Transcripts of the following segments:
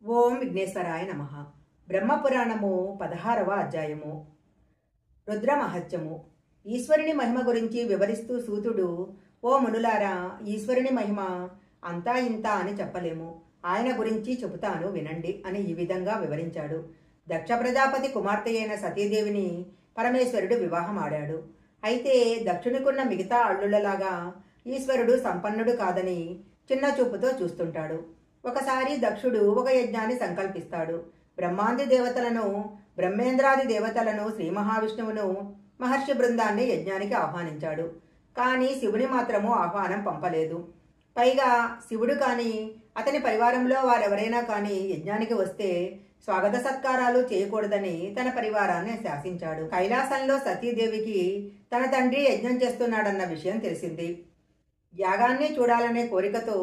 ఓం విఘ్నేశ్వరాయ నమః. బ్రహ్మపురాణము 16వ అధ్యాయము. రుద్ర మహత్యము. ఈశ్వరుని మహిమ గురించి వివరిస్తూ సూతుడు, ఓ మునులారా, ఈశ్వరుని మహిమ అంతా ఇంత అని చెప్పలేము. ఆయన గురించి చెబుతాను వినండి అని ఈ విధంగా వివరించాడు. దక్ష ప్రజాపతి కుమార్తె అయిన సతీదేవిని పరమేశ్వరుడు వివాహమాడాడు. అయితే దక్షునికున్న మిగతా అల్లుళ్లలాగా ఈశ్వరుడు సంపన్నుడు కాదని చిన్న చూపుతో చూస్తుంటాడు. ఒకసారి దక్షుడు ఒక యజ్ఞాన్ని సంకల్పిస్తాడు. బ్రహ్మాంది దేవతలను, బ్రహ్మేంద్రాది దేవతలను, శ్రీ మహావిష్ణువును, మహర్షి బృందాన్ని యజ్ఞానికి ఆహ్వానించాడు. కానీ శివుని మాత్రము ఆహ్వానం పంపలేదు. పైగా శివుడు కానీ అతని పరివారంలో వారెవరైనా కానీ యజ్ఞానికి వస్తే స్వాగత సత్కారాలు చేయకూడదని తన పరివారాన్ని శాసించాడు. కైలాసంలో సతీదేవికి తన తండ్రి యజ్ఞం చేస్తున్నాడన్న విషయం తెలిసింది. యాగాన్ని చూడాలనే కోరికతో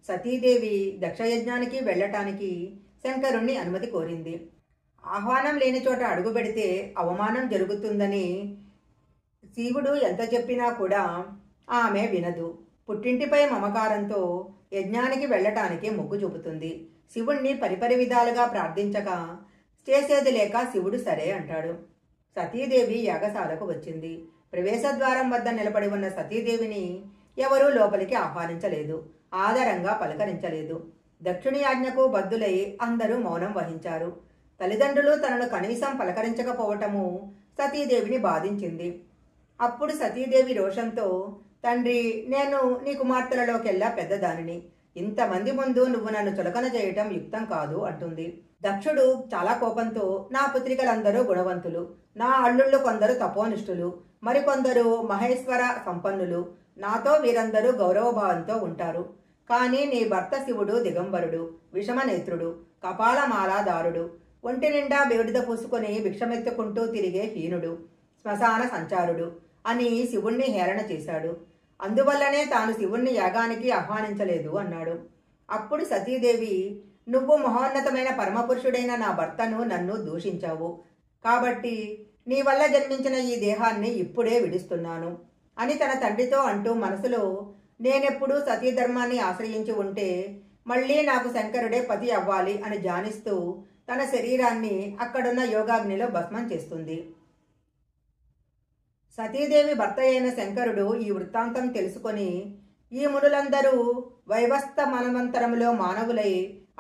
సతీదేవి దక్షయజ్ఞానికి వెళ్లటానికి శంకరుణ్ణి అనుమతి కోరింది. ఆహ్వానం లేని చోట అడుగు పెడితే అవమానం జరుగుతుందని శివుడు ఎంత చెప్పినా కూడా ఆమె వినదు. పుట్టింటిపై మమకారంతో యజ్ఞానికి వెళ్లటానికి మొగ్గు చూపుతుంది. శివుణ్ణి పరిపరి విధాలుగా ప్రార్థించగా చేసేది లేక శివుడు సరే అంటాడు. సతీదేవి యాగశాలకు వచ్చింది. ప్రవేశద్వారం వద్ద నిలబడి ఉన్న సతీదేవిని ఎవరూ లోపలికి ఆహ్వానించలేదు, ఆదరంగా పలకరించలేదు. దక్షుని ఆజ్ఞకు బద్దులై అందరూ మౌనం వహించారు. తల్లిదండ్రులు తనను కనీసం పలకరించకపోవటము సతీదేవిని బాధించింది. అప్పుడు సతీదేవి రోషంతో, తండ్రి, నేను నీ కుమార్తెలలోకెల్లా పెద్దదానిని. ఇంతమంది ముందు నువ్వు నన్ను చులకన చేయటం యుక్తం కాదు అంటుంది. దక్షుడు చాలా కోపంతో, నా పుత్రికలందరూ గుణవంతులు, నా అల్లుళ్ళు కొందరు తపోనిష్ఠులు, మరికొందరు మహేశ్వర సంపన్నులు, నాతో వీరందరూ గౌరవభావంతో ఉంటారు. కానీ నీ భర్త శివుడు దిగంబరుడు, విషమనేత్రుడు, కపాలమాలాదారుడు, ఒంటి నిండా బేడిద పూసుకొని భిక్షమెత్తుకుంటూ తిరిగే హీనుడు, శ్మశాన సంచారుడు అని శివుణ్ణి హేళన చేశాడు. అందువల్లనే తాను శివుణ్ణి యాగానికి ఆహ్వానించలేదు అన్నాడు. అప్పుడు సతీదేవి, నువ్వు మహోన్నతమైన పరమపురుషుడైన నా భర్తను నన్ను దూషించావు. కాబట్టి నీ వల్ల జన్మించిన ఈ దేహాన్ని ఇప్పుడే విడుస్తున్నాను అని తన తండ్రితో అంటూ మనసులో, నేనెప్పుడూ సతీధర్మాన్ని ఆశ్రయించి ఉంటే మళ్లీ నాకు శంకరుడే పతి అవ్వాలి అని ధ్యానిస్తూ తన శరీరాన్ని అక్కడున్న యోగాగ్నిలో భస్మం చేస్తుంది. సతీదేవి భర్త అయిన శంకరుడు ఈ వృత్తాంతం తెలుసుకొని, ఈ మునులందరూ వైవస్త మనమంతరములో మానవులై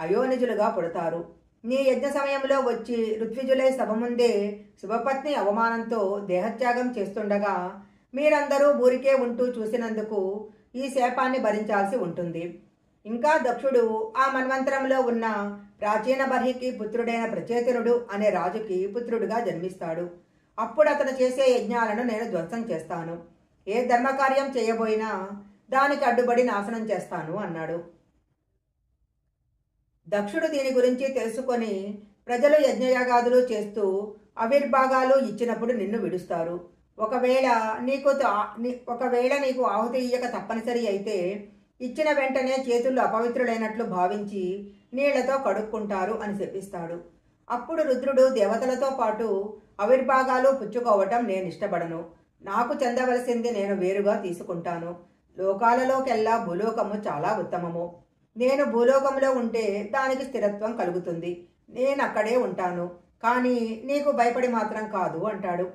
అయోనిజులుగా పుడతారు. నీ యజ్ఞ సమయంలో వచ్చి ఋత్విజులై సభ ముందే శుభపత్ని అవమానంతో దేహత్యాగం చేస్తుండగా మీరందరూ ఊరికే ఉంటూ చూసినందుకు ఈ శాపాన్ని భరించాల్సి ఉంటుంది. ఇంకా దక్షుడు ఆ మన్వంతరంలో ఉన్న ప్రాచీన బర్హికి పుత్రుడైన ప్రచేతనుడు అనే రాజుకి పుత్రుడుగా జన్మిస్తాడు. అప్పుడు అతను చేసే యజ్ఞాలను నేను ధ్వంసం చేస్తాను. ఏ ధర్మకార్యం చేయబోయినా దానికి అడ్డుబడి నాశనం చేస్తాను అన్నాడు. దక్షుడు దీని గురించి తెలుసుకొని, ప్రజలు యజ్ఞయాగాదులు చేస్తూ ఆవిర్భాగాలు ఇచ్చినప్పుడు నిన్ను విడుస్తారు. ఒకవేళ నీకు ఆహుతి ఇయ్యక తప్పనిసరి అయితే ఇచ్చిన వెంటనే చేతులు అపవిత్రులైనట్లు భావించి నీళ్లతో కడుక్కుంటారు అని శపిస్తాడు. అప్పుడు రుద్రుడు దేవతలతో పాటు ఆవిర్భాగాలు పుచ్చుకోవటం నేను ఇష్టపడను. నాకు చెందవలసింది నేను వేరుగా తీసుకుంటాను. లోకాలలోకెల్లా భూలోకము చాలా ఉత్తమము. నేను భూలోకంలో ఉంటే దానికి స్థిరత్వం కలుగుతుంది. నేను అక్కడే ఉంటాను, కానీ నీకు భయపడి మాత్రం కాదు అంటాడు.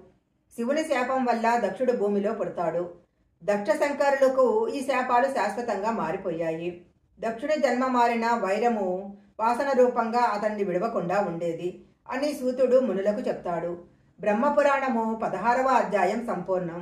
శివుని శాపం వల్ల దక్షుడు భూమిలో పుడతాడు. దక్ష శంకరులకు ఈ శాపాలు శాశ్వతంగా మారిపోయాయి. దక్షుని జన్మ మారిన వైరము వాసన రూపంగా అతన్ని విడవకుండా ఉండేది అని సూతుడు మునులకు చెప్తాడు. బ్రహ్మపురాణము 16వ అధ్యాయం సంపూర్ణం.